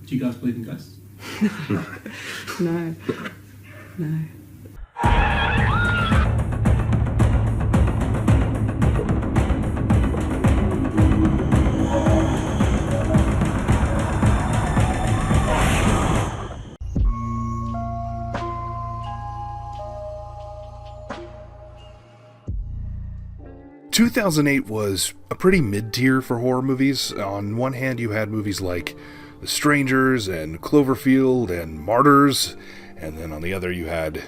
Do you guys believe in ghosts? No. No. 2008 was a pretty mid-tier for horror movies. On one hand, you had movies like The Strangers and Cloverfield and Martyrs, and then on the other you had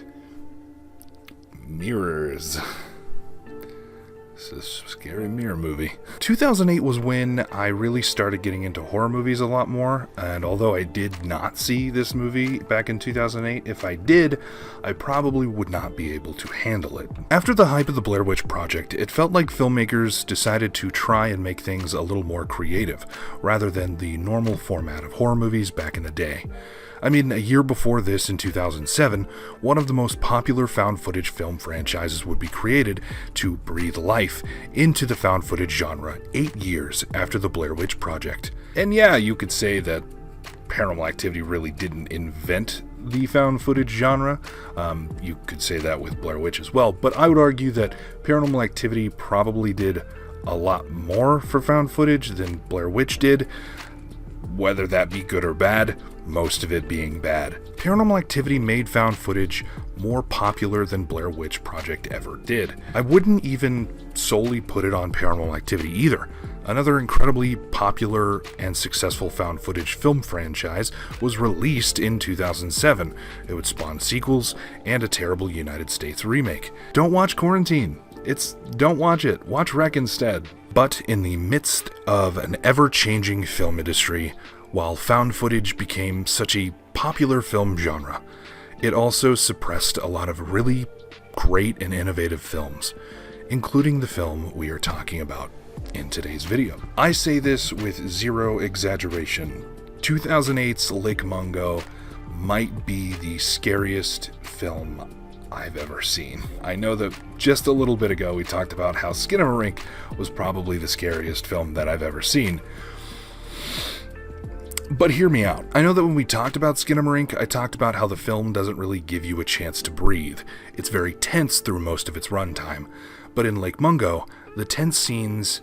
Mirrors. This is a scary mirror movie. 2008 was when I really started getting into horror movies a lot more, and although I did not see this movie back in 2008, if I did, I probably would not be able to handle it. After the hype of the Blair Witch Project, it felt like filmmakers decided to try and make things a little more creative, rather than the normal format of horror movies back in the day. I mean, a year before this, in 2007, one of the most popular found footage film franchises would be created to breathe life into the found footage genre 8 years after the Blair Witch Project. And yeah, you could say that Paranormal Activity really didn't invent the found footage genre. You could say that with Blair Witch as well, but I would argue that Paranormal Activity probably did a lot more for found footage than Blair Witch did. Whether that be good or bad, most of it being bad. Paranormal Activity made found footage more popular than Blair Witch Project ever did. I wouldn't even solely put it on Paranormal Activity either. Another incredibly popular and successful found footage film franchise was released in 2007. It would spawn sequels and a terrible United States remake. Don't watch Quarantine. Don't watch it. Watch Wreck instead. But in the midst of an ever-changing film industry, while found footage became such a popular film genre, it also suppressed a lot of really great and innovative films, including the film we are talking about in today's video. I say this with zero exaggeration. 2008's Lake Mungo might be the scariest film I've ever seen. I know that just a little bit ago we talked about how Skinamarink was probably the scariest film that I've ever seen. But hear me out. I know that when we talked about Skinamarink, I talked about how the film doesn't really give you a chance to breathe. It's very tense through most of its runtime. But in Lake Mungo, the tense scenes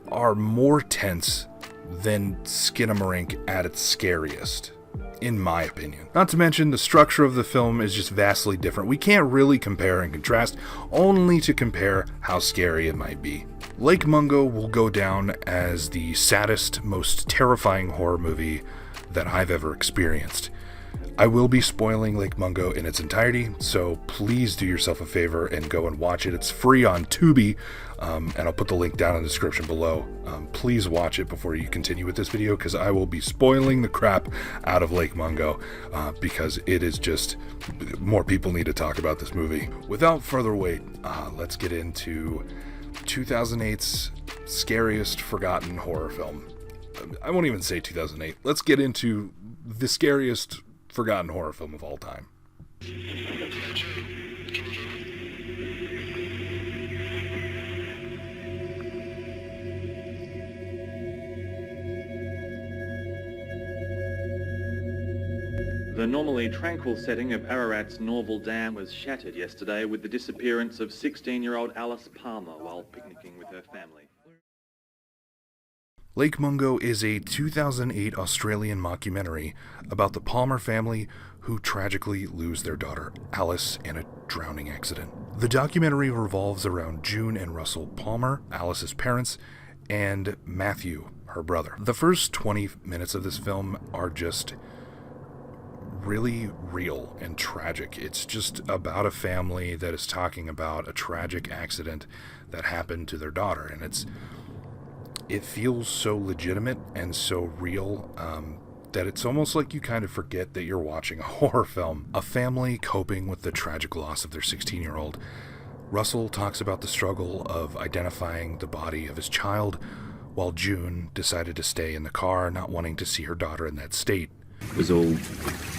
are more tense than Skinamarink at its scariest, in my opinion. Not to mention, the structure of the film is just vastly different. We can't really compare and contrast, only to compare how scary it might be. Lake Mungo will go down as the saddest, most terrifying horror movie that I've ever experienced. I will be spoiling Lake Mungo in its entirety, so please do yourself a favor and go and watch it. It's free on TUBI, and I'll put the link down in the description below. Please watch it before you continue with this video, because I will be spoiling the crap out of Lake Mungo, because it is just, more people need to talk about this movie. Without further wait, let's get into 2008's scariest forgotten horror film. I won't even say 2008. Let's get into the scariest forgotten horror film of all time. The normally tranquil setting of Ararat's Norval Dam was shattered yesterday with the disappearance of 16-year-old Alice Palmer while picnicking with her family. Lake Mungo is a 2008 Australian mockumentary about the Palmer family who tragically lose their daughter Alice in a drowning accident. The documentary revolves around June and Russell Palmer, Alice's parents, and Matthew, her brother. The first 20 minutes of this film are just really real and tragic. It's just about a family that is talking about a tragic accident that happened to their daughter, and it feels so legitimate and so real that it's almost like you kind of forget that you're watching a horror film. A family coping with the tragic loss of their 16-year-old. Russell talks about the struggle of identifying the body of his child, while June decided to stay in the car, not wanting to see her daughter in that state. It was all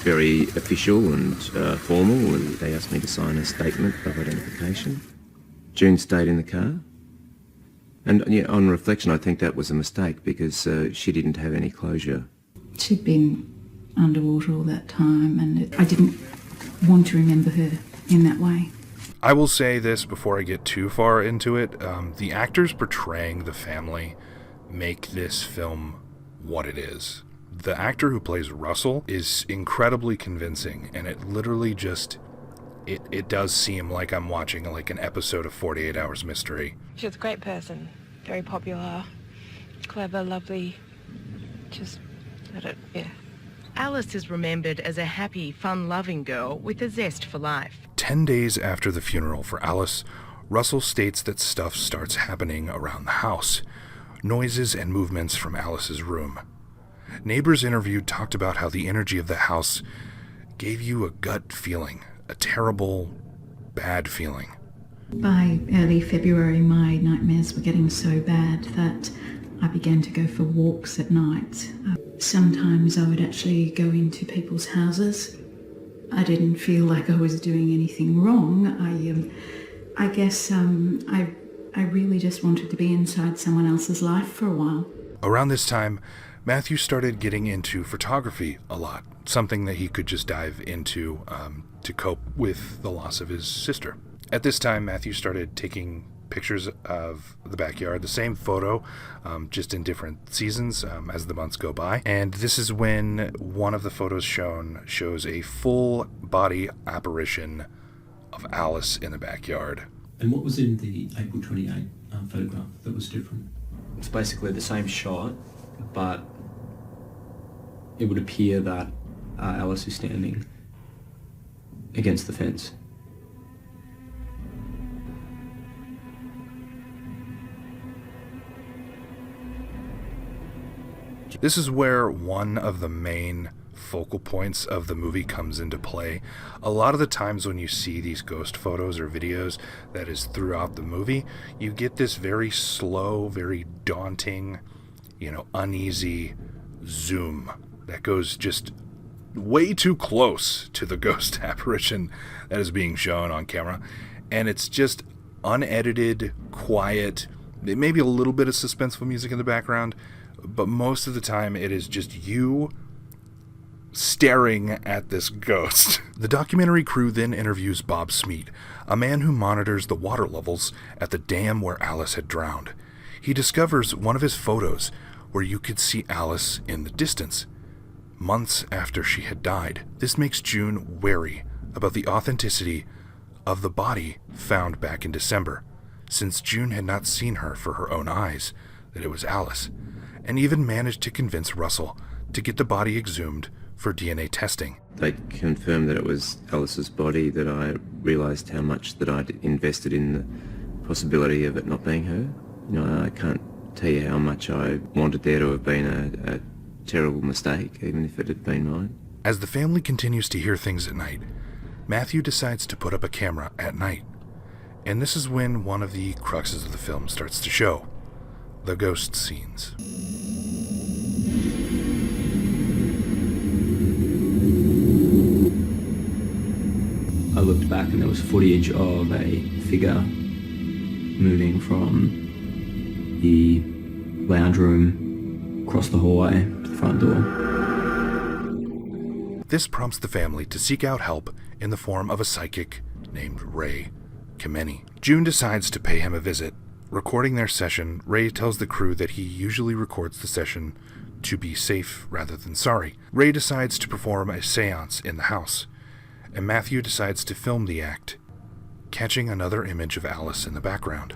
very official and formal, and they asked me to sign a statement of identification. June stayed in the car. And yeah, on reflection, I think that was a mistake, because she didn't have any closure. She'd been underwater all that time, and I didn't want to remember her in that way. I will say this before I get too far into it. The actors portraying the family make this film what it is. The actor who plays Russell is incredibly convincing, and it literally just, it does seem like I'm watching like an episode of 48 Hours Mystery. She was a great person, very popular, clever, lovely, yeah. Alice is remembered as a happy, fun-loving girl with a zest for life. 10 days after the funeral for Alice, Russell states that stuff starts happening around the house. Noises and movements from Alice's room. Neighbors interviewed talked about how the energy of the house gave you a gut feeling, a terrible, bad feeling. By early February, my nightmares were getting so bad that I began to go for walks at night. Sometimes I would actually go into people's houses. I didn't feel like I was doing anything wrong. I guess I really just wanted to be inside someone else's life for a while. Around this time, Matthew started getting into photography a lot, something that he could just dive into to cope with the loss of his sister. At this time, Matthew started taking pictures of the backyard, the same photo, just in different seasons as the months go by. And this is when one of the photos shown shows a full body apparition of Alice in the backyard. And what was in the April 28 photograph that was different? It's basically the same shot, but it would appear that Alice is standing against the fence. This is where one of the main focal points of the movie comes into play. A lot of the times when you see these ghost photos or videos that is throughout the movie, you get this very slow, very daunting, uneasy zoom that goes just way too close to the ghost apparition that is being shown on camera. And it's just unedited, quiet, maybe a little bit of suspenseful music in the background, but most of the time it is just you staring at this ghost. The documentary crew then interviews Bob Smeet, a man who monitors the water levels at the dam where Alice had drowned. He discovers one of his photos where you could see Alice in the distance, months after she had died. This makes June wary about the authenticity of the body found back in December, since June had not seen her for her own eyes that it was Alice, and even managed to convince Russell to get the body exhumed for DNA testing. They confirmed that it was Alice's body, that I realised how much that I'd invested in the possibility of it not being her. I can't tell you how much I wanted there to have been a terrible mistake, even if it had been mine. As the family continues to hear things at night, Matthew decides to put up a camera at night. And this is when one of the cruxes of the film starts to show: the ghost scenes. I looked back and there was footage of a figure moving from the lounge room across the hallway to the front door. This prompts the family to seek out help in the form of a psychic named Ray Kameni. June decides to pay him a visit. Recording their session, Ray tells the crew that he usually records the session to be safe rather than sorry. Ray decides to perform a seance in the house, and Matthew decides to film the act, catching another image of Alice in the background.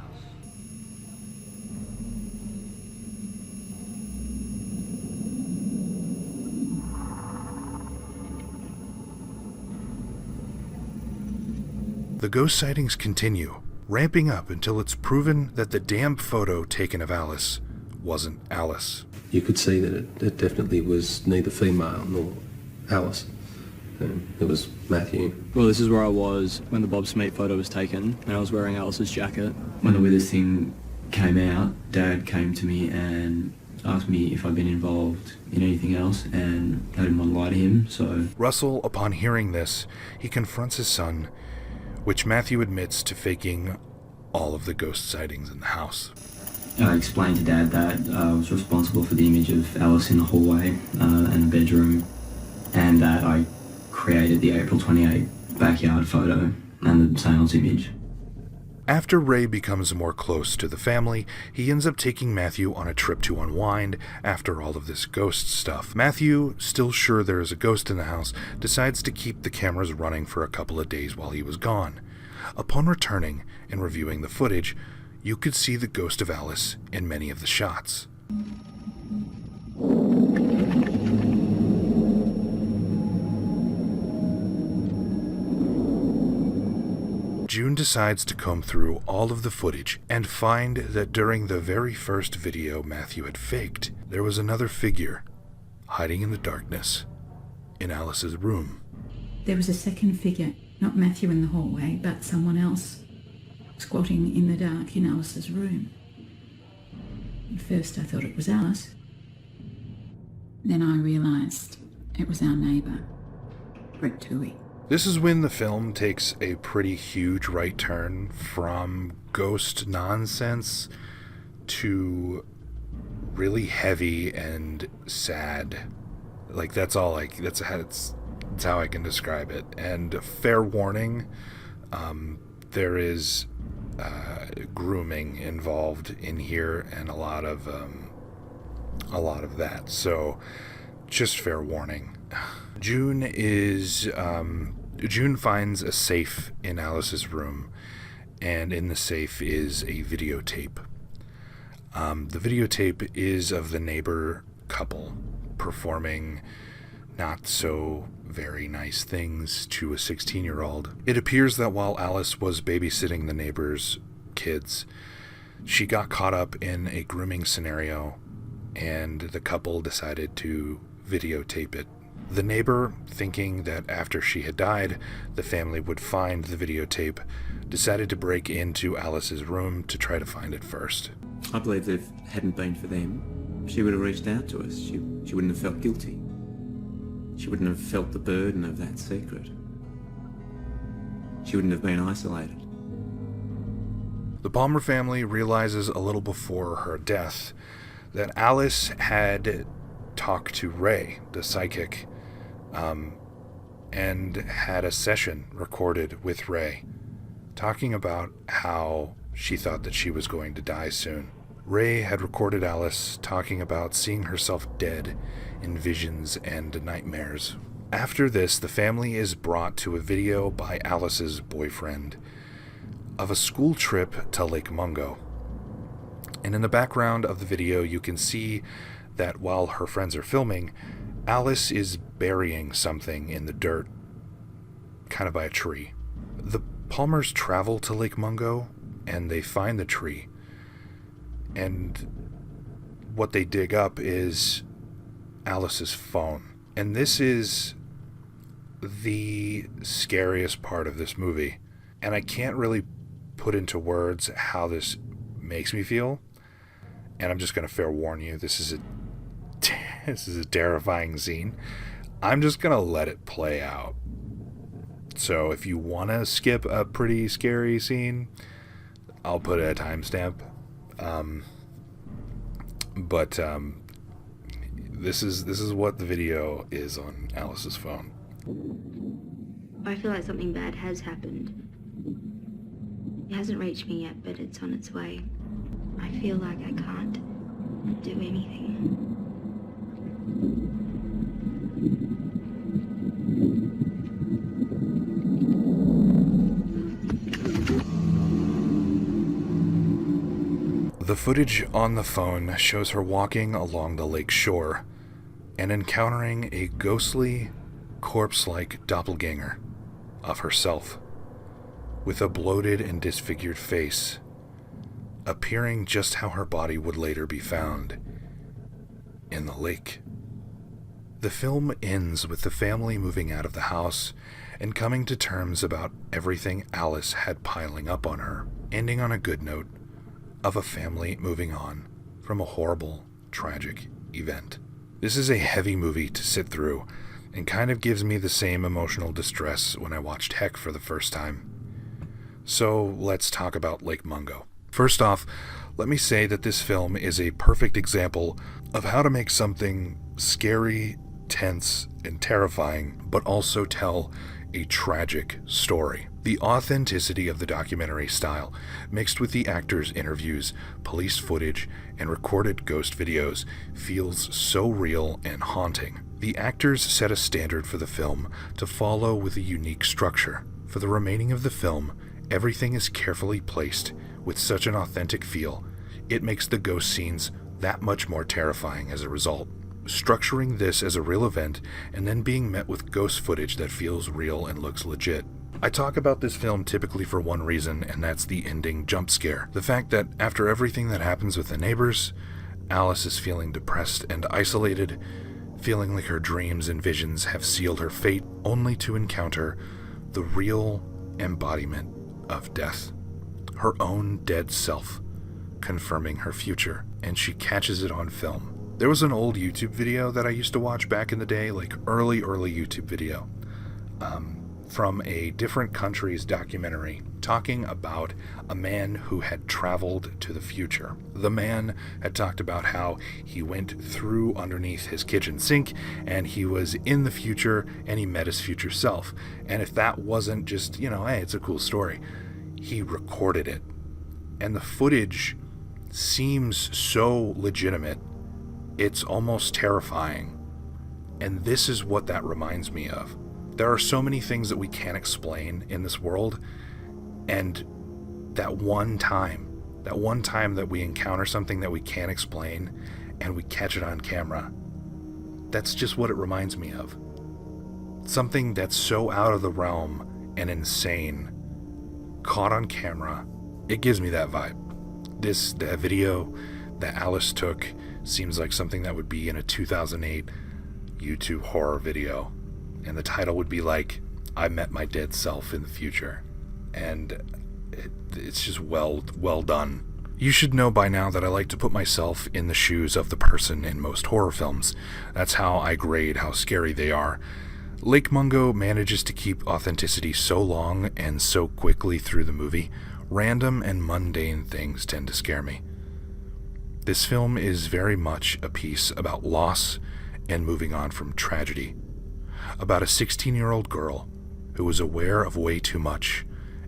The ghost sightings continue, ramping up until it's proven that the damn photo taken of Alice wasn't Alice. You could see that it definitely was neither female nor Alice. It was Matthew. Well, this is where I was when the Bob Smeet photo was taken, and I was wearing Alice's jacket. When the Withers thing came out, Dad came to me and asked me if I'd been involved in anything else, and I didn't want to lie to him, so... Russell, upon hearing this, he confronts his son, which Matthew admits to faking all of the ghost sightings in the house. I explained to Dad that I was responsible for the image of Alice in the hallway and the bedroom, and that I created the April 28 backyard photo and the seance image. After Ray becomes more close to the family, he ends up taking Matthew on a trip to unwind after all of this ghost stuff. Matthew, still sure there is a ghost in the house, decides to keep the cameras running for a couple of days while he was gone. Upon returning and reviewing the footage, you could see the ghost of Alice in many of the shots. June decides to comb through all of the footage and find that during the very first video Matthew had faked, there was another figure hiding in the darkness in Alice's room. There was a second figure, not Matthew in the hallway, but someone else squatting in the dark in Alice's room. At first I thought it was Alice. Then I realised it was our neighbour, TUBI. This is when the film takes a pretty huge right turn from ghost nonsense to really heavy and sad. Like, that's how I can describe it. And fair warning, there is grooming involved in here and a lot of that. So just fair warning. June finds a safe in Alice's room, and in the safe is a videotape. The videotape is of the neighbor couple performing not so very nice things to a 16-year-old. It appears that while Alice was babysitting the neighbor's kids, she got caught up in a grooming scenario, and the couple decided to videotape it. The neighbor, thinking that after she had died, the family would find the videotape, decided to break into Alice's room to try to find it first. I believe that if it hadn't been for them, she would have reached out to us. She wouldn't have felt guilty. She wouldn't have felt the burden of that secret. She wouldn't have been isolated. The Palmer family realizes a little before her death that Alice had talked to Ray, the psychic, and had a session recorded with Ray, talking about how she thought that she was going to die soon. Ray had recorded Alice talking about seeing herself dead in visions and nightmares. After this, the family is brought to a video by Alice's boyfriend of a school trip to Lake Mungo. And in the background of the video, you can see that while her friends are filming, Alice is burying something in the dirt, kind of by a tree. The Palmers travel to Lake Mungo, and they find the tree. And what they dig up is Alice's phone. And this is the scariest part of this movie. And I can't really put into words how this makes me feel. And I'm just going to fair warn you, this is a terrifying scene. I'm just going to let it play out. So if you want to skip a pretty scary scene, I'll put a timestamp. But this is what the video is on Alice's phone. I feel like something bad has happened. It hasn't reached me yet, but it's on its way. I feel like I can't do anything. The footage on the phone shows her walking along the lake shore and encountering a ghostly, corpse-like doppelganger of herself, with a bloated and disfigured face, appearing just how her body would later be found, in the lake. The film ends with the family moving out of the house and coming to terms about everything Alice had piling up on her, ending on a good note of a family moving on from a horrible, tragic event. This is a heavy movie to sit through and kind of gives me the same emotional distress when I watched Heck for the first time. So let's talk about Lake Mungo. First off, let me say that this film is a perfect example of how to make something scary tense, and terrifying, but also tell a tragic story. The authenticity of the documentary style, mixed with the actors' interviews, police footage, and recorded ghost videos, feels so real and haunting. The actors set a standard for the film to follow with a unique structure. For the remaining of the film, everything is carefully placed with such an authentic feel. It makes the ghost scenes that much more terrifying as a result. Structuring this as a real event and then being met with ghost footage that feels real and looks legit. I talk about this film typically for one reason, and that's the ending jump scare. The fact that after everything that happens with the neighbors, Alice is feeling depressed and isolated, feeling like her dreams and visions have sealed her fate, only to encounter the real embodiment of death. Her own dead self, confirming her future, and she catches it on film. There was an old YouTube video that I used to watch back in the day, like early YouTube video, from a different country's documentary talking about a man who had traveled to the future. The man had talked about how he went through underneath his kitchen sink and he was in the future and he met his future self. And if that wasn't just, hey, it's a cool story, he recorded it. And the footage seems so legitimate, it's almost terrifying. And this is what that reminds me of. There are so many things that we can't explain in this world, and that one time that we encounter something that we can't explain and we catch it on camera, that's just what it reminds me of. Something that's so out of the realm and insane, caught on camera, it gives me that vibe. That video that Alice took seems like something that would be in a 2008 YouTube horror video. And the title would be like, I met my dead self in the future. And it's just well done. You should know by now that I like to put myself in the shoes of the person in most horror films. That's how I grade how scary they are. Lake Mungo manages to keep authenticity so long and so quickly through the movie. Random and mundane things tend to scare me. This film is very much a piece about loss and moving on from tragedy. About a 16-year-old girl who was aware of way too much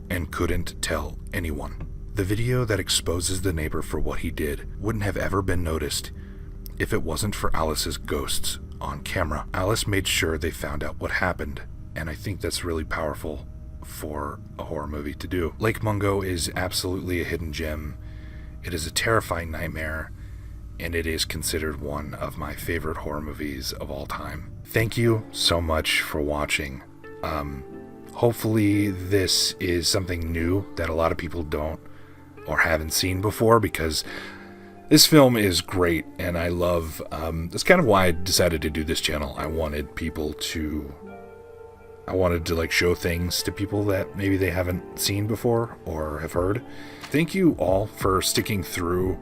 and couldn't tell anyone. The video that exposes the neighbor for what he did wouldn't have ever been noticed if it wasn't for Alice's ghosts on camera. Alice made sure they found out what happened, and I think that's really powerful for a horror movie to do. Lake Mungo is absolutely a hidden gem. It is a terrifying nightmare, and it is considered one of my favorite horror movies of all time. Thank you so much for watching. Hopefully this is something new that a lot of people don't or haven't seen before, because this film is great, and I love, that's kind of why I decided to do this channel. I wanted to like show things to people that maybe they haven't seen before or have heard. Thank you all for sticking through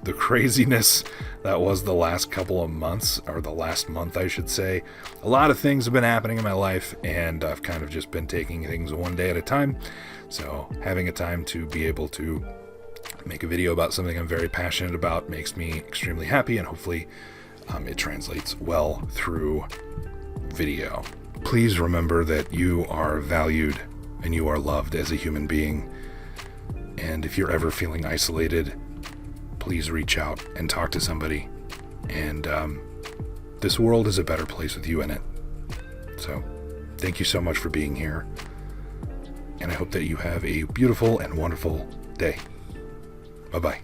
the craziness that was the last couple of months, or the last month I should say. A lot of things have been happening in my life, and I've kind of just been taking things one day at a time. So having a time to be able to make a video about something I'm very passionate about makes me extremely happy, and hopefully it translates well through video. Please remember that you are valued and you are loved as a human being. And if you're ever feeling isolated, please reach out and talk to somebody. And this world is a better place with you in it. So thank you so much for being here. And I hope that you have a beautiful and wonderful day. Bye-bye.